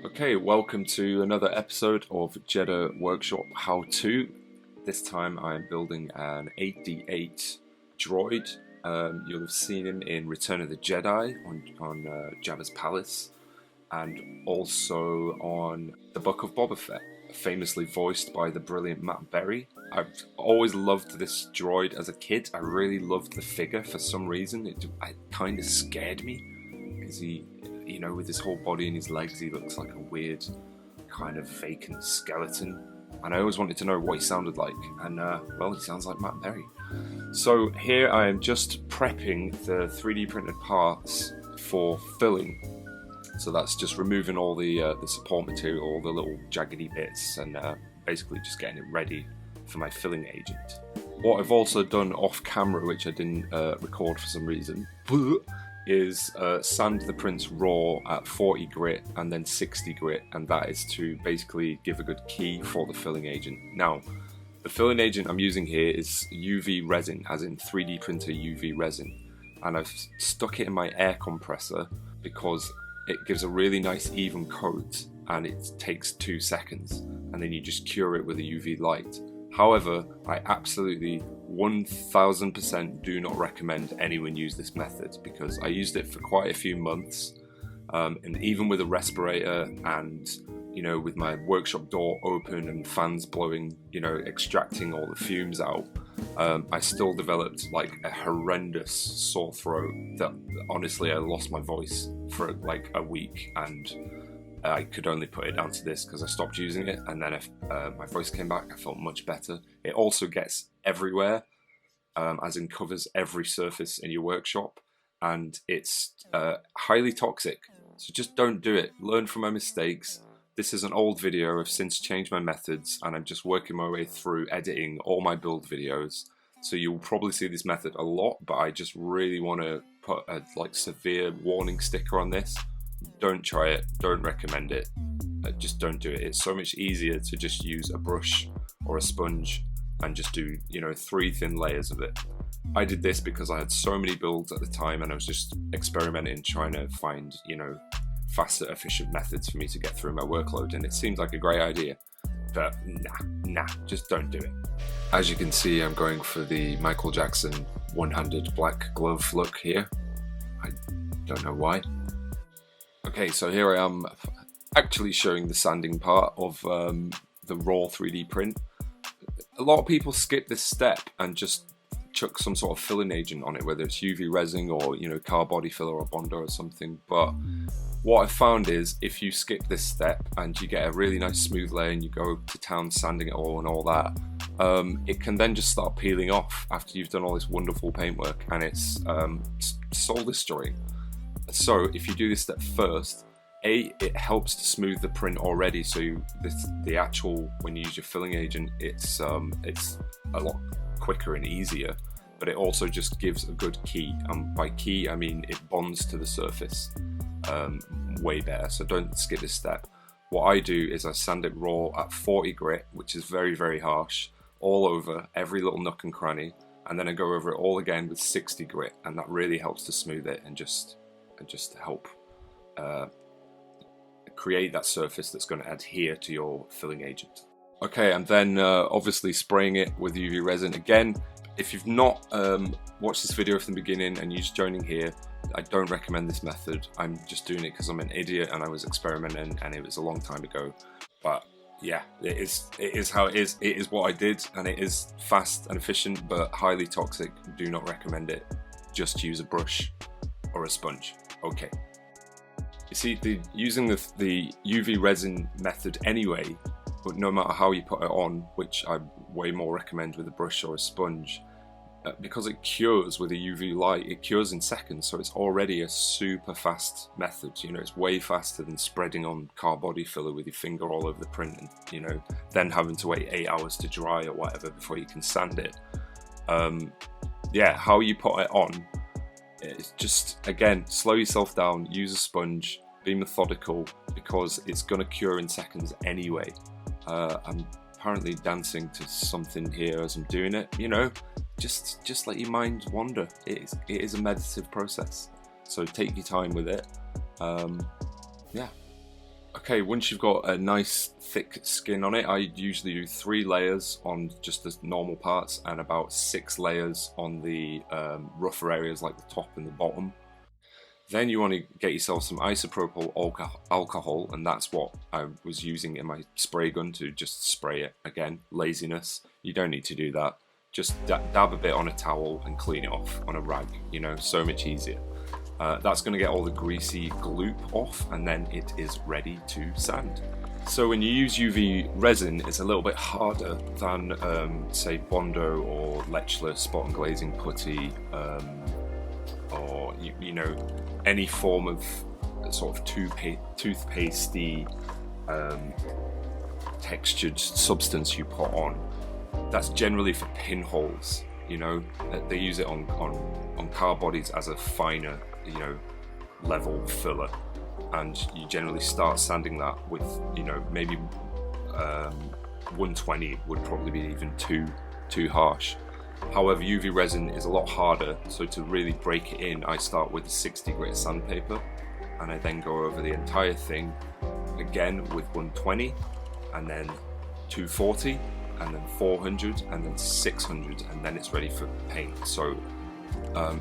Okay, welcome to another episode of Jedha Workshop How To. This time I'm building an 8D8 Droid. You'll have seen him in Return of the Jedi on Jabba's Palace, and also on the Book of Boba Fett, famously voiced by the brilliant Matt Berry. I've always loved this droid as a kid. I really loved the figure for some reason. It kind of scared me because he, with his whole body and his legs, he looks like a weird kind of vacant skeleton. And I always wanted to know what he sounded like, and well, he sounds like Matt Berry. So here I am just prepping the 3D printed parts for filling. So that's just removing all the support material, all the little jaggedy bits, and basically just getting it ready for my filling agent. What I've also done off camera, which I didn't record for some reason, is sand the prints raw at 40 grit and then 60 grit, and that is to basically give a good key for the filling agent. Now, the filling agent I'm using here is UV resin, as in 3D printer UV resin, and I've stuck it in my air compressor because it gives a really nice even coat and it takes 2 seconds, and then you just cure it with a UV light. However, I absolutely 1000% do not recommend anyone use this method, because I used it for quite a few months, and even with a respirator and with my workshop door open and fans blowing, extracting all the fumes out, I still developed like a horrendous sore throat that honestly I lost my voice for like a week, and I could only put it down to this because I stopped using it, and then if my voice came back, I felt much better. It also gets everywhere, as in covers every surface in your workshop, and it's highly toxic, so just don't do it. Learn from my mistakes. This is an old video. I've since changed my methods, and I'm just working my way through editing all my build videos, so you'll probably see this method a lot, but I just really want to put a severe warning sticker on this. Don't try it, don't recommend it, just don't do it. It's so much easier to just use a brush or a sponge and just do 3 thin layers of it. I did this because I had so many builds at the time, and I was just experimenting, trying to find faster, efficient methods for me to get through my workload, and it seems like a great idea, but nah, just don't do it. As you can see, I'm going for the Michael Jackson one-handed black glove look here. I don't know why. Okay, so here I am actually showing the sanding part of the raw 3D print. A lot of people skip this step and just chuck some sort of filling agent on it, whether it's UV resin or car body filler or Bondo or something. But what I've found is if you skip this step and you get a really nice smooth layer and you go to town sanding it all and all that, it can then just start peeling off after you've done all this wonderful paintwork, and it's soul destroying. So if you do this step first, it helps to smooth the print already, so the actual, when you use your filling agent, it's a lot quicker and easier, but it also just gives a good key, and by key I mean it bonds to the surface way better. So don't skip this step. What I do is I sand it raw at 40 grit, which is very, very harsh, all over every little nook and cranny, and then I go over it all again with 60 grit, and that really helps to smooth it and just help create that surface that's going to adhere to your filling agent. Okay, and then obviously spraying it with UV resin again. If you've not watched this video from the beginning and you're just joining here, I don't recommend this method. I'm just doing it because I'm an idiot and I was experimenting, and it was a long time ago. But yeah, it is how it is. It is what I did, and it is fast and efficient, but highly toxic. Do not recommend it. Just use a brush or a sponge. Okay. You see, using the UV resin method anyway, but no matter how you put it on, which I way more recommend with a brush or a sponge, because it cures with a UV light, it cures in seconds, so it's already a super fast method. It's way faster than spreading on car body filler with your finger all over the print, and then having to wait 8 hours to dry or whatever before you can sand it. Yeah, how you put it on, it's just, again, slow yourself down, use a sponge, be methodical, because it's going to cure in seconds anyway. I'm apparently dancing to something here as I'm doing it, just let your mind wander. It is a meditative process, so take your time with it. Yeah. Okay, once you've got a nice thick skin on it, I usually do 3 layers on just the normal parts and about 6 layers on the rougher areas like the top and the bottom. Then you want to get yourself some isopropyl alcohol, and that's what I was using in my spray gun to just spray it. Again, laziness. You don't need to do that. Just dab a bit on a towel and clean it off on a rag, you know, so much easier. That's going to get all the greasy gloop off, and then it is ready to sand. So when you use UV resin, it's a little bit harder than, say, Bondo or Lechler spot and glazing putty, or you know, any form of sort of toothpastey textured substance you put on. That's generally for pinholes. You know, they use it on car bodies as a finer, you know, level filler, and you generally start sanding that with, you know, maybe 120 would probably be even too harsh. However, UV resin is a lot harder, so to really break it in, I start with a 60 grit sandpaper, and I then go over the entire thing again with 120, and then 240, and then 400, and then 600, and then it's ready for paint. So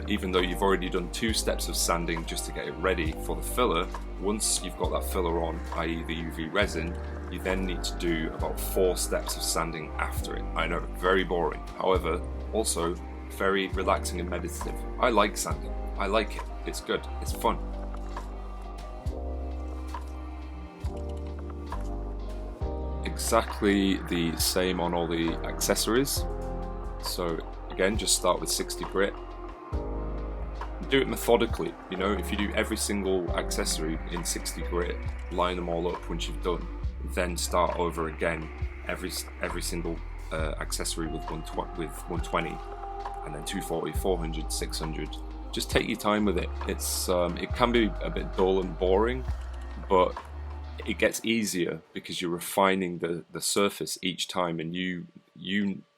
even though you've already done 2 steps of sanding just to get it ready for the filler, once you've got that filler on, i.e. the UV resin, you then need to do about 4 steps of sanding after it. I know, very boring. However, also very relaxing and meditative. I like sanding. I like it. It's good. It's fun. Exactly the same on all the accessories. So again, just start with 60 grit. Do it methodically, you know. If you do every single accessory in 60 grit, line them all up once you've done, then start over again every single accessory with 120, and then 240, 400, 600. Just take your time with it. It's it can be a bit dull and boring, but it gets easier because you're refining the surface each time, and you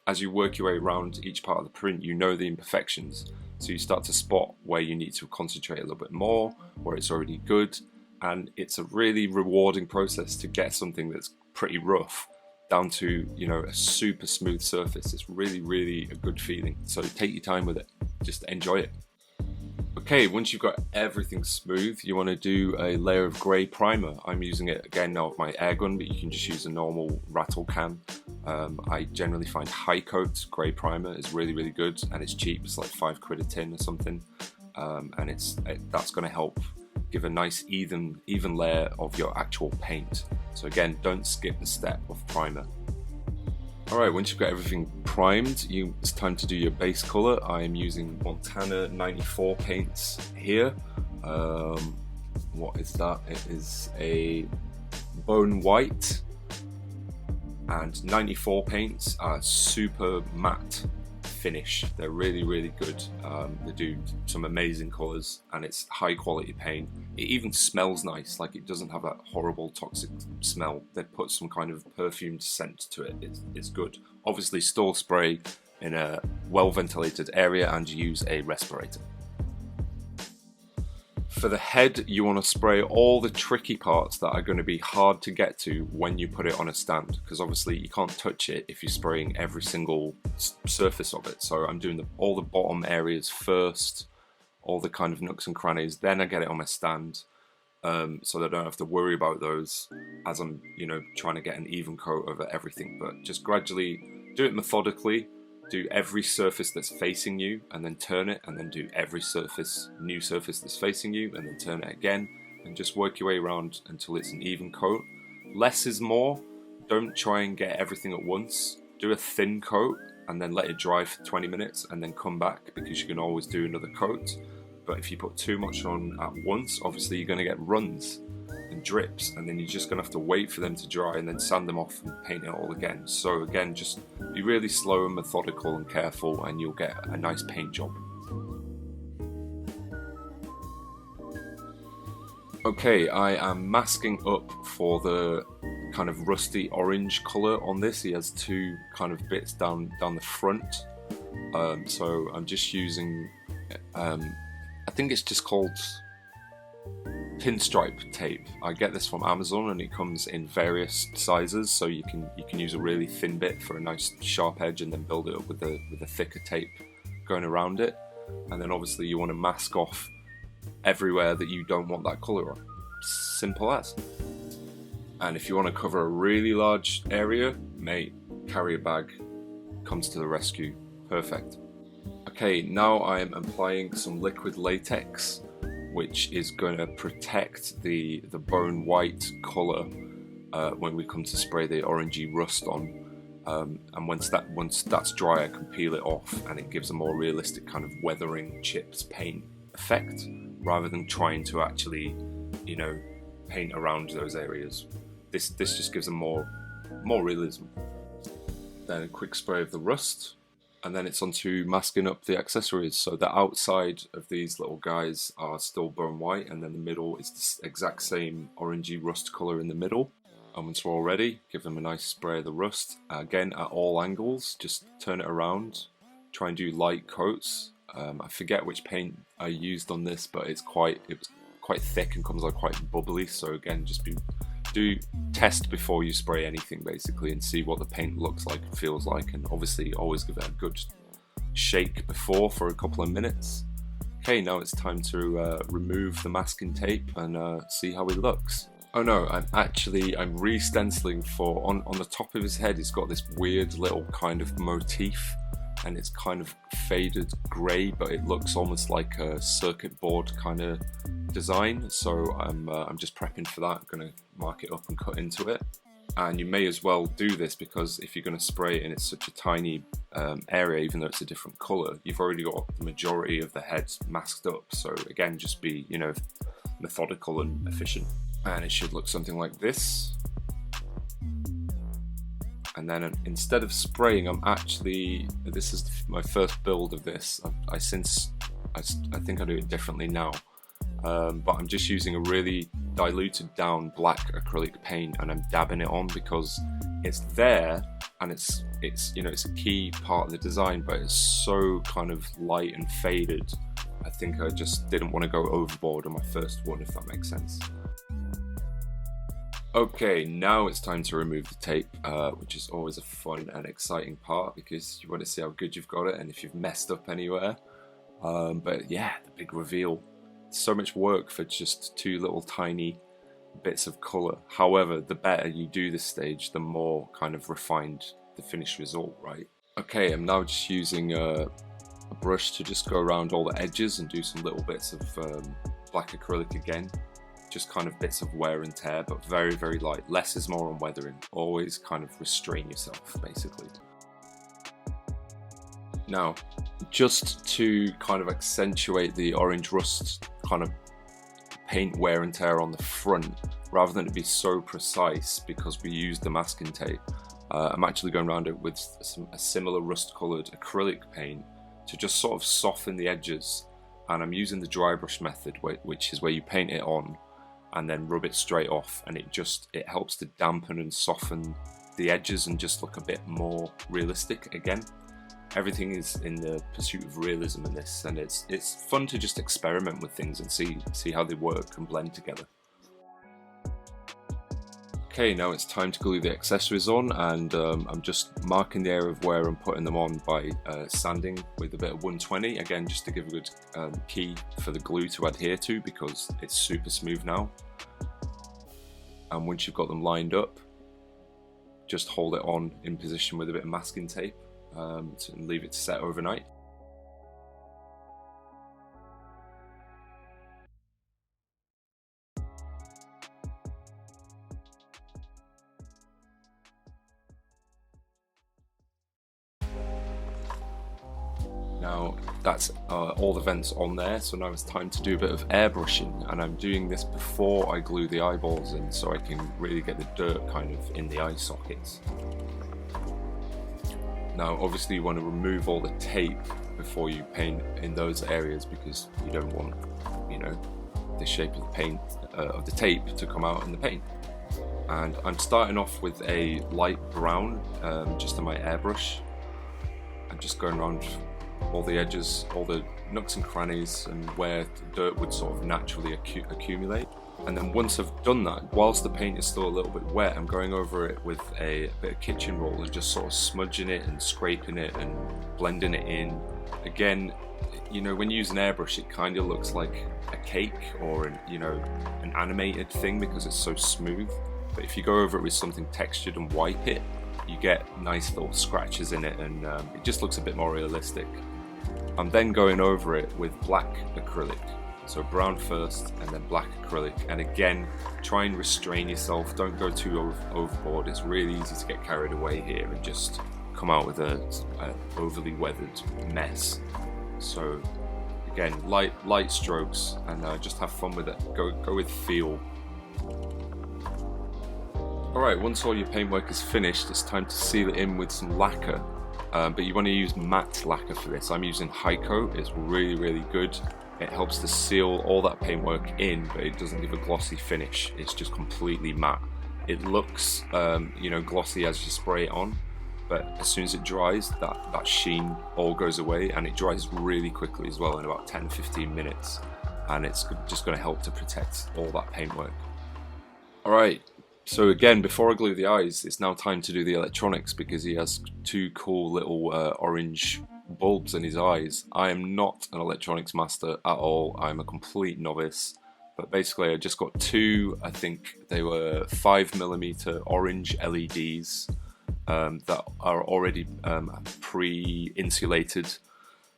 as you work your way around each part of the print, you know the imperfections, so you start to spot where you need to concentrate a little bit more, where it's already good, and it's a really rewarding process to get something that's pretty rough down to, you know, a super smooth surface. It's really a good feeling. So take your time with it, just enjoy it. Okay, once you've got everything smooth, you want to do a layer of grey primer. I'm using it again now with my air gun, but you can just use a normal rattle can. I generally find High Coat grey primer is really good, and it's cheap. It's like £5 a tin or something, and that's going to help give a nice even layer of your actual paint. So again, don't skip the step of primer. Alright, once you've got everything primed, it's time to do your base colour. I am using Montana 94 paints here. What is that? It is a bone white, and 94 paints are super matte finish. They're really good. They do some amazing colours, and it's high quality paint. It even smells nice, like it doesn't have that horrible toxic smell. They put some kind of perfumed scent to it. It's good. Obviously store spray in a well ventilated area, and use a respirator. For the head, you want to spray all the tricky parts that are going to be hard to get to when you put it on a stand, because obviously you can't touch it if you're spraying every single surface of it. So I'm doing all the bottom areas first, all the kind of nooks and crannies, then I get it on my stand, so that I don't have to worry about those as I'm, you know, trying to get an even coat over everything. But just gradually do it methodically. Do every surface that's facing you, and then turn it, and then do every new surface that's facing you, and then turn it again, and just work your way around until it's an even coat. Less is more. Don't try and get everything at once. Do a thin coat and then let it dry for 20 minutes and then come back, because you can always do another coat. But if you put too much on at once, obviously you're going to get runs and drips, and then you're just going to have to wait for them to dry and then sand them off and paint it all again. So again, just be really slow and methodical and careful, and you'll get a nice paint job. Okay, I am masking up for the kind of rusty orange colour on this. He has 2 kind of bits down the front. So I'm just using, I think it's just called pinstripe tape. I get this from Amazon and it comes in various sizes, so you can use a really thin bit for a nice sharp edge and then build it up with a thicker tape going around it. And then obviously you want to mask off everywhere that you don't want that colour on. Simple as. And if you want to cover a really large area, mate, carrier bag comes to the rescue. Perfect. Okay, now I am applying some liquid latex, which is going to protect the bone white colour when we come to spray the orangey rust on. And once that's dry, I can peel it off, and it gives a more realistic kind of weathering chips paint effect, rather than trying to actually, you know, paint around those areas. This just gives a more realism. Then a quick spray of the rust, and then it's onto masking up the accessories. So the outside of these little guys are still bone white, and then the middle is the exact same orangey rust colour in the middle. And once we're all ready, give them a nice spray of the rust. Again, at all angles, just turn it around. Try and do light coats. I forget which paint I used on this, but it was quite thick and comes out quite bubbly. So again, just do test before you spray anything basically, and see what the paint looks like and feels like, and obviously always give it a good shake before for a couple of minutes. Okay, now it's time to remove the masking tape and see how he looks. Oh no, I'm re-stenciling for, on the top of his head he's got this weird little kind of motif, and it's kind of faded grey, but it looks almost like a circuit board kind of design. So I'm just prepping for that. I'm going to mark it up and cut into it. And you may as well do this, because if you're going to spray it and it's such a tiny area, even though it's a different colour, you've already got the majority of the head masked up. So again, just be, you know, methodical and efficient. And it should look something like this. And then instead of spraying, this is my first build of this. I think I do it differently now, but I'm just using a really diluted down black acrylic paint, and I'm dabbing it on because it's there, and it's you know, it's a key part of the design, but it's so kind of light and faded. I think I just didn't want to go overboard on my first one, if that makes sense. Okay, now it's time to remove the tape, which is always a fun and exciting part, because you want to see how good you've got it and if you've messed up anywhere. But yeah, the big reveal. So much work for just two little tiny bits of colour. However, the better you do this stage, the more kind of refined the finished result, right? Okay, I'm now just using a brush to just go around all the edges and do some little bits of black acrylic again. Just kind of bits of wear and tear, but very, very light. Less is more on weathering. Always kind of restrain yourself, basically. Now, just to kind of accentuate the orange rust kind of paint wear and tear on the front, rather than it be so precise because we used the masking tape, I'm actually going around it with a similar rust coloured acrylic paint to just sort of soften the edges. And I'm using the dry brush method, which is where you paint it on and then rub it straight off, and it helps to dampen and soften the edges and just look a bit more realistic again. Everything is in the pursuit of realism in this, and it's fun to just experiment with things and see how they work and blend together. Okay, now it's time to glue the accessories on, and I'm just marking the area of where I'm putting them on by sanding with a bit of 120, again just to give a good key for the glue to adhere to, because it's super smooth now. And once you've got them lined up, just hold it on in position with a bit of masking tape and leave it to set overnight. Now that's all the vents on there, so now it's time to do a bit of airbrushing, and I'm doing this before I glue the eyeballs in, so I can really get the dirt kind of in the eye sockets. Now obviously you want to remove all the tape before you paint in those areas, because you don't want, you know, the shape of the paint of the tape to come out in the paint. And I'm starting off with a light brown just on my airbrush. I'm just going around all the edges, all the nooks and crannies and where dirt would sort of naturally accumulate. And then once I've done that, whilst the paint is still a little bit wet, I'm going over it with a bit of kitchen roll and just sort of smudging it and scraping it and blending it in. Again, you know, when you use an airbrush, it kind of looks like a cake or an animated thing because it's so smooth. But if you go over it with something textured and wipe it, you get nice little scratches in it, and it just looks a bit more realistic. I'm then going over it with black acrylic. So brown first and then black acrylic, and again try and restrain yourself, don't go too overboard. It's really easy to get carried away here and just come out with a overly weathered mess. So again, light strokes, and just have fun with it. Go with feel. Alright, once all your paintwork is finished, it's time to seal it in with some lacquer, but you want to use matte lacquer for this. I'm using Hyco. It's really good. It helps to seal all that paintwork in, but it doesn't give a glossy finish. It's just completely matte. It looks, glossy as you spray it on, but as soon as it dries, that sheen all goes away, and it dries really quickly as well, in about 10-15 minutes, and it's just going to help to protect all that paintwork. Alright, so again, before I glue the eyes, it's now time to do the electronics, because he has two cool little orange bulbs in his eyes. I am not an electronics master at all. I'm a complete novice, but basically I just got two, I think they were 5mm orange LEDs that are already pre-insulated,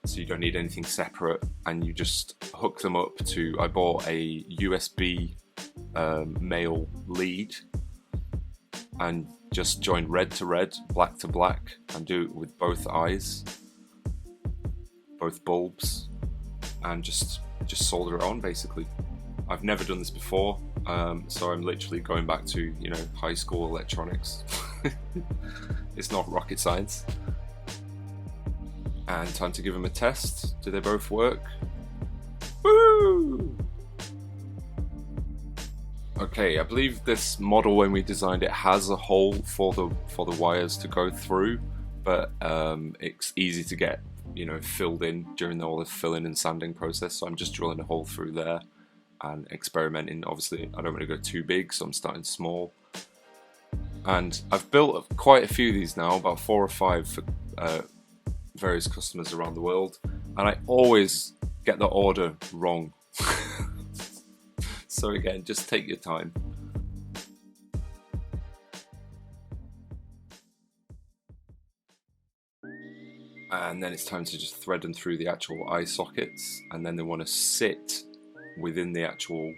so you don't need anything separate, and you just hook them up to, I bought a USB male lead, and just join red to red, black to black, and do it with both eyes, both bulbs, and just solder it on basically. I've never done this before, so I'm literally going back to high school electronics. It's not rocket science. And time to give them a test. Do they both work? Woo! Okay, I believe this model, when we designed it, has a hole for the wires to go through, but it's easy to get filled in during all the filling and sanding process, so I'm just drilling a hole through there and experimenting. Obviously I don't want to go too big, so I'm starting small, and I've built quite a few of these now, about 4 or 5 for various customers around the world, and I always get the order wrong. So again, just take your time. And then it's time to just thread them through the actual eye sockets, and then they want to sit within the actual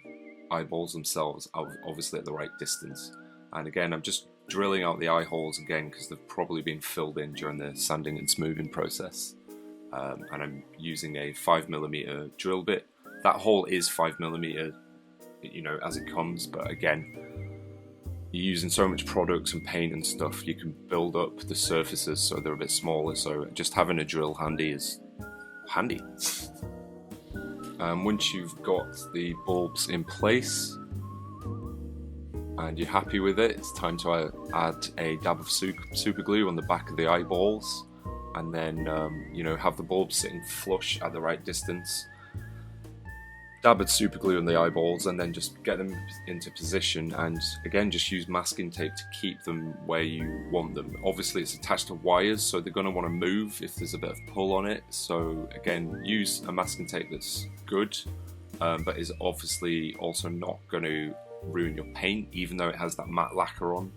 eyeballs themselves, obviously at the right distance. And again, I'm just drilling out the eye holes again, because they've probably been filled in during the sanding and smoothing process. And I'm using a 5mm drill bit. That hole is 5mm, as it comes, but again, you're using so much products and paint and stuff, you can build up the surfaces so they're a bit smaller, so just having a drill handy is handy. Once you've got the bulbs in place and you're happy with it, it's time to add a dab of super glue on the back of the eyeballs, and then have the bulbs sitting flush at the right distance. Dab of super glue on the eyeballs, and then just get them into position, and again just use masking tape to keep them where you want them. Obviously it's attached to wires, so they're going to want to move if there's a bit of pull on it, so again use a masking tape that's good, but is obviously also not going to ruin your paint, even though it has that matte lacquer on.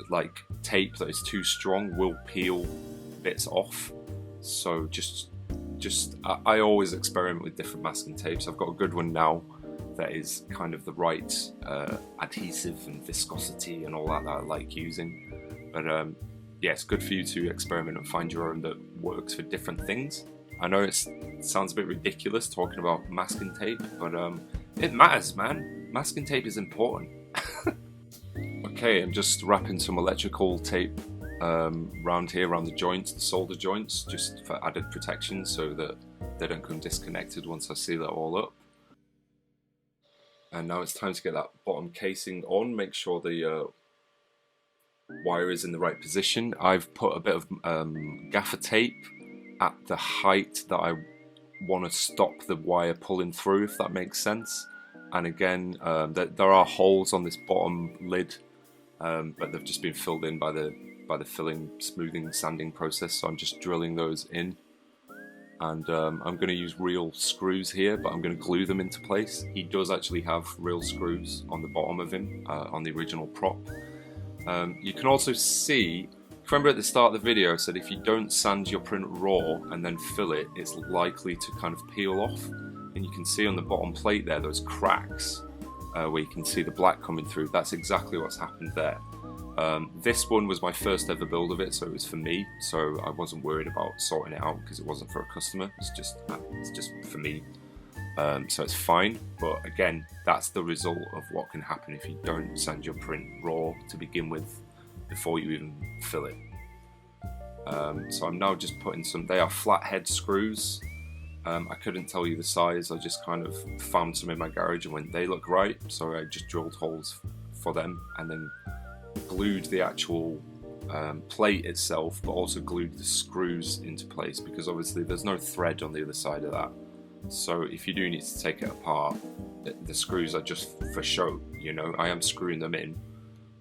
Like, tape that is too strong will peel bits off, so I always experiment with different masking tapes. I've got a good one now that is kind of the right adhesive and viscosity and all that I like using. But yeah, it's good for you to experiment and find your own that works for different things. I know it sounds a bit ridiculous talking about masking tape, but it matters, man. Masking tape is important. Okay, I'm just wrapping some electrical tape around the joints, the solder joints, just for added protection so that they don't come disconnected once I seal it all up. And now it's time to get that bottom casing on. Make sure the wire is in the right position. I've put a bit of gaffer tape at the height that I want to stop the wire pulling through, if that makes sense. And again, there are holes on this bottom lid, but they've just been filled in by the filling, smoothing, sanding process. So I'm just drilling those in, and I'm going to use real screws here, but I'm going to glue them into place. He does actually have real screws on the bottom of him, on the original prop. You can also see, remember at the start of the video I said if you don't sand your print raw and then fill it, it's likely to kind of peel off. And you can see on the bottom plate there those cracks where you can see the black coming through. That's exactly what's happened there. This one was my first ever build of it, so it was for me, so I wasn't worried about sorting it out because it wasn't for a customer. It's just for me, so it's fine. But again, that's the result of what can happen if you don't sand your print raw to begin with before you even fill it. So I'm now just putting some, they are flathead screws. I couldn't tell you the size, I just kind of found some in my garage and went, they look right, so I just drilled holes for them and then glued the actual plate itself, but also glued the screws into place, because obviously there's no thread on the other side of that. So if you do need to take it apart, the screws are just for show, you know, I am screwing them in.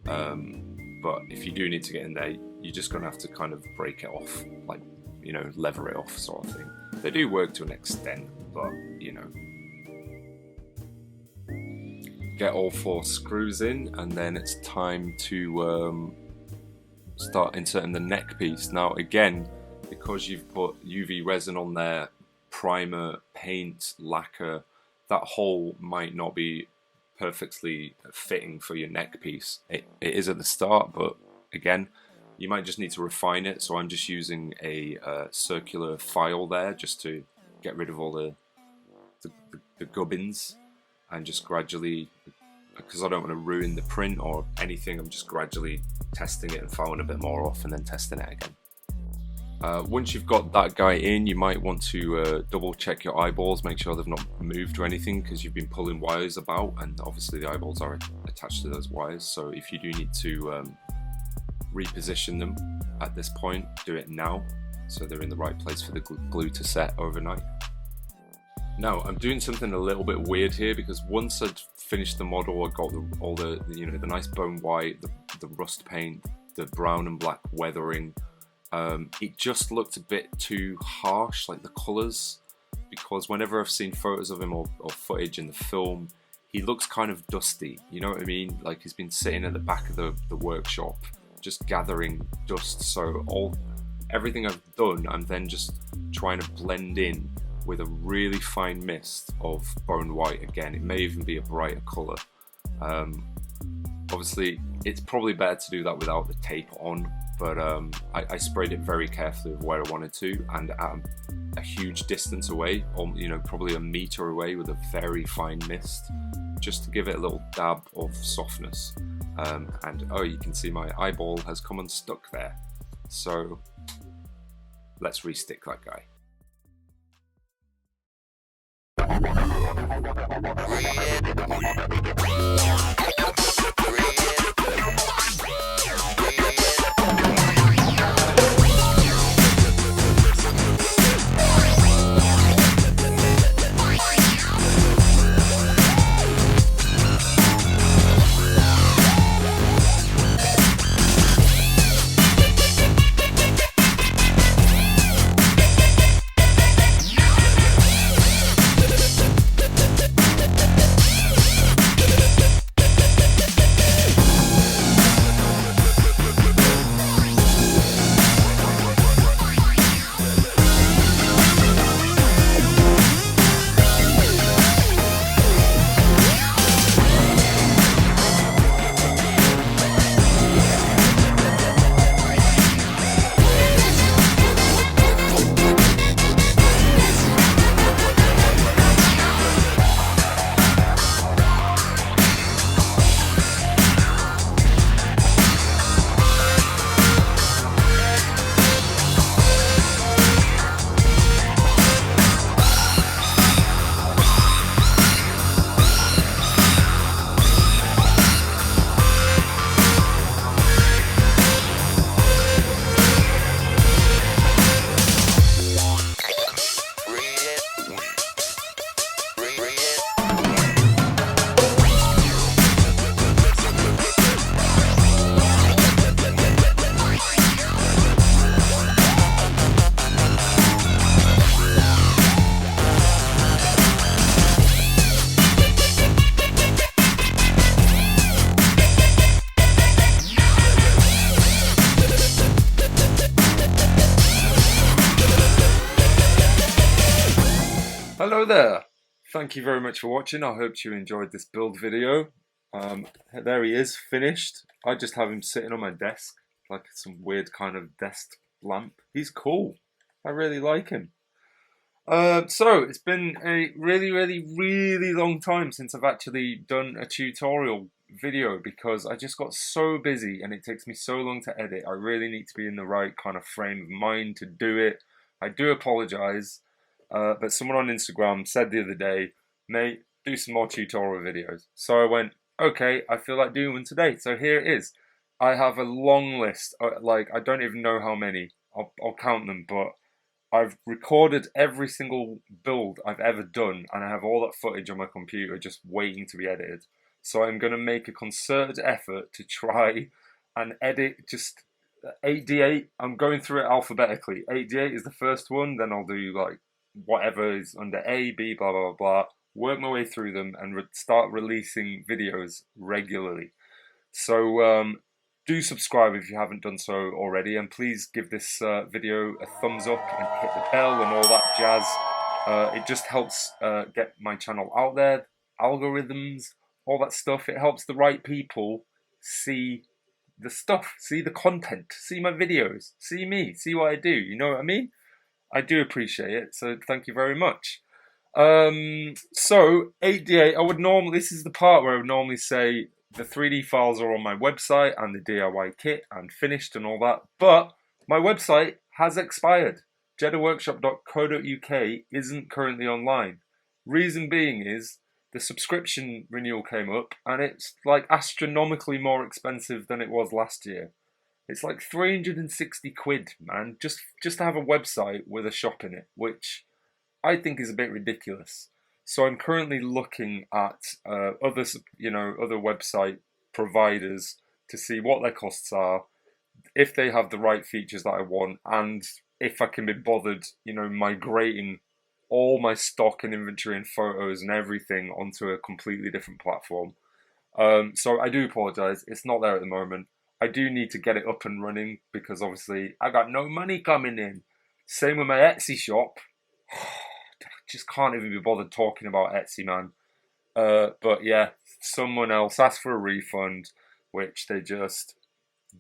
But if you do need to get in there, you're just going to have to kind of break it off, like, you know, lever it off sort of thing. They do work to an extent, but, you know. Get all 4 screws in, and then it's time to start inserting the neck piece. Now again, because you've put UV resin on there, primer, paint, lacquer, that hole might not be perfectly fitting for your neck piece. It is at the start, but again, you might just need to refine it. So I'm just using a circular file there just to get rid of all the gubbins, and just gradually, because I don't want to ruin the print or anything, I'm just gradually testing it and filing a bit more off and then testing it again. Once you've got that guy in, you might want to double check your eyeballs, make sure they've not moved or anything, because you've been pulling wires about, and obviously the eyeballs are attached to those wires. So if you do need to reposition them at this point, do it now so they're in the right place for the glue to set overnight. Now I'm doing something a little bit weird here, because once I'd finished the model, I got all the you know, the nice bone white, the rust paint, the brown and black weathering. It just looked a bit too harsh, like the colours, because whenever I've seen photos of him or footage in the film, he looks kind of dusty, you know what I mean? Like he's been sitting at the back of the workshop just gathering dust. So everything I've done, I'm then just trying to blend in with a really fine mist of bone white. Again, it may even be a brighter colour. Obviously it's probably better to do that without the tape on, but I sprayed it very carefully of where I wanted to, and at a huge distance away, you know, probably a meter away, with a very fine mist, just to give it a little dab of softness. And oh, you can see my eyeball has come unstuck there, so let's restick that guy. Hello there! Thank you very much for watching. I hope you enjoyed this build video. There he is, finished. I just have him sitting on my desk, like some weird kind of desk lamp. He's cool. I really like him. So, it's been a really long time since I've actually done a tutorial video because I just got so busy and it takes me so long to edit. I really need to be in the right kind of frame of mind to do it. I do apologise. But someone on Instagram said the other day, mate, do some more tutorial videos. So I went, okay, I feel like doing one today. So here it is. I have a long list, like I don't even know how many. I'll count them, but I've recorded every single build I've ever done, and I have all that footage on my computer just waiting to be edited. So I'm going to make a concerted effort to try and edit just 8D8. I'm going through it alphabetically. 8D8 is the first one, then I'll do like whatever is under A, B, blah, blah, blah, blah, work my way through them and start releasing videos regularly. So do subscribe if you haven't done so already, and please give this video a thumbs up and hit the bell and all that jazz. It just helps get my channel out there, algorithms, all that stuff. It helps the right people see the stuff, see the content, see my videos, see me, see what I do, you know what I mean? I do appreciate it, so thank you very much. So 8D8, this is the part where I would normally say the 3D files are on my website and the DIY kit and finished and all that, but my website has expired. JediWorkshop.co.uk isn't currently online. Reason being is the subscription renewal came up and it's like astronomically more expensive than it was last year. It's like 360 quid, man, just to have a website with a shop in it, which I think is a bit ridiculous. So I'm currently looking at other website providers to see what their costs are, if they have the right features that I want, and if I can be bothered, migrating all my stock and inventory and photos and everything onto a completely different platform. So I do apologise, it's not there at the moment. I do need to get it up and running because obviously I got no money coming in. Same with my Etsy shop. Just can't even be bothered talking about Etsy, man. But yeah, someone else asked for a refund, which they just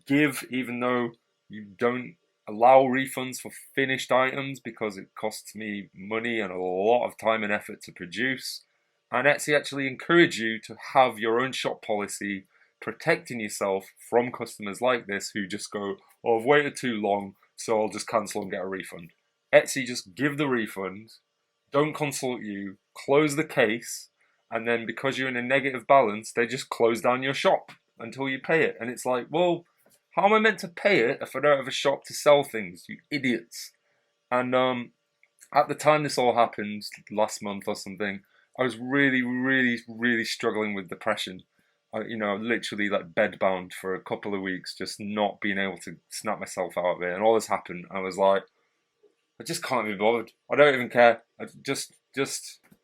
give, even though you don't allow refunds for finished items because it costs me money and a lot of time and effort to produce. And Etsy actually encourage you to have your own shop policy, protecting yourself from customers like this who just go, oh, I've waited too long, so I'll just cancel and get a refund. Etsy just give the refund, don't consult you, close the case, and then because you're in a negative balance, they just close down your shop until you pay it. And it's like, well, how am I meant to pay it if I don't have a shop to sell things, you idiots? And at the time this all happened, last month or something, I was really struggling with depression. Literally like bedbound for a couple of weeks, just not being able to snap myself out of it. And all this happened. I was like, I just can't be bothered. I don't even care. I just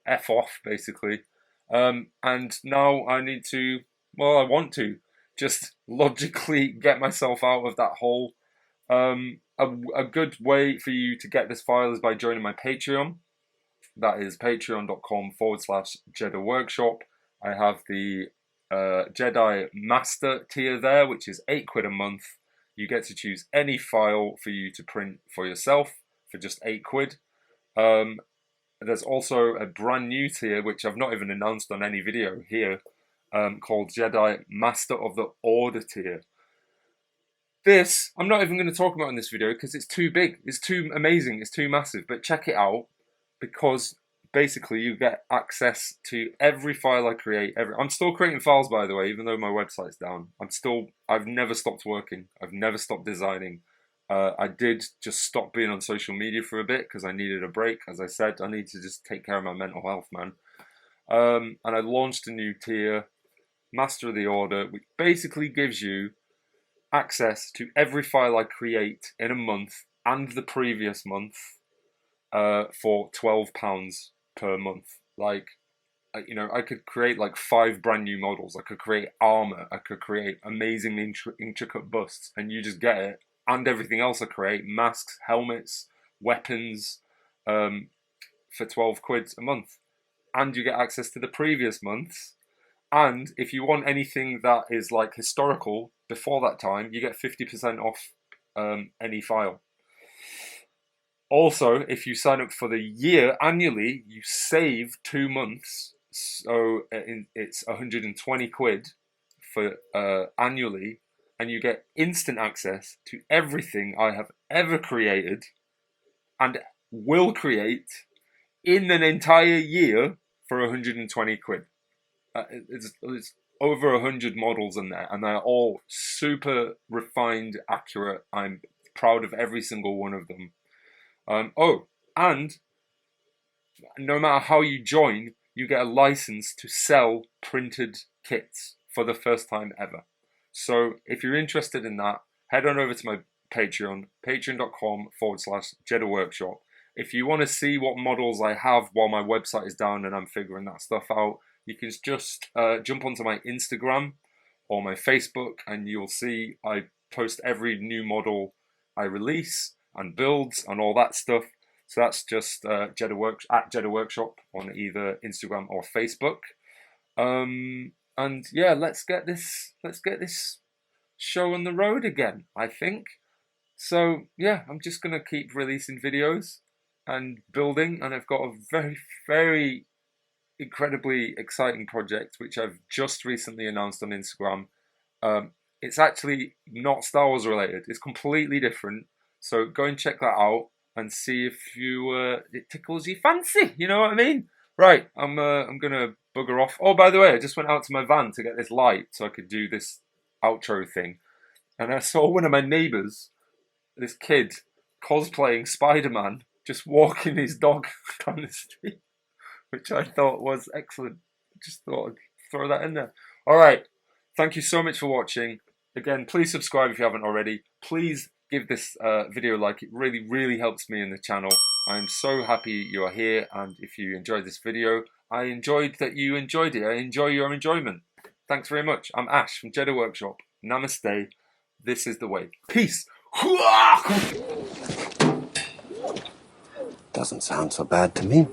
F off, basically. And now I need to, I want to just logically get myself out of that hole. A good way for you to get this file is by joining my Patreon. That is patreon.com/Jedha Workshop. I have the Jedi Master tier there, which is £8 a month. You get to choose any file for you to print for yourself for just £8. There's also a brand new tier, which I've not even announced on any video here, called Jedi Master of the Order tier. This, I'm not even going to talk about in this video because it's too big, it's too amazing, it's too massive, but check it out because basically you get access to every file I create. I'm still creating files, by the way, even though my website's down. I've never stopped working, I've never stopped designing. I did just stop being on social media for a bit because I needed a break. As I said, I need to just take care of my mental health, man. And I launched a new tier, Master of the Order, which basically gives you access to every file I create in a month and the previous month for £12 per month. Like, I could create like 5 brand new models. I could create armor. I could create amazing intricate busts, and you just get it. And everything else I create, masks, helmets, weapons, for 12 quid a month, and you get access to the previous months. And if you want anything that is like historical before that time, you get 50% off any file. Also, if you sign up for the year annually, you save 2 months. So it's 120 quid for annually, and you get instant access to everything I have ever created and will create in an entire year for 120 quid. It's over 100 models in there, and they're all super refined, accurate. I'm proud of every single one of them. And no matter how you join, you get a license to sell printed kits for the first time ever. So if you're interested in that, head on over to my Patreon, patreon.com/Jedha Workshop. If you want to see what models I have while my website is down and I'm figuring that stuff out, you can just jump onto my Instagram or my Facebook, and you'll see I post every new model I release and builds and all that stuff. So that's just Jedha Workshop on either Instagram or Facebook. And yeah, let's get this show on the road again, I think. So yeah, I'm just gonna keep releasing videos and building, and I've got a very, very incredibly exciting project which I've just recently announced on Instagram. It's actually not Star Wars related, it's completely different. So go and check that out and see if it tickles your fancy, you know what I mean? Right, I'm gonna bugger off. Oh, by the way, I just went out to my van to get this light so I could do this outro thing, and I saw one of my neighbours, this kid, cosplaying Spider-Man, just walking his dog down the street, which I thought was excellent. Just thought I'd throw that in there. Alright, thank you so much for watching. Again, please subscribe if you haven't already. Please give this video a like. It really, really helps me in the channel. I'm so happy you are here, and if you enjoyed this video, I enjoyed that you enjoyed it. I enjoy your enjoyment. Thanks very much. I'm Ash from Jedha Workshop. Namaste. This is the way. Peace. Doesn't sound so bad to me.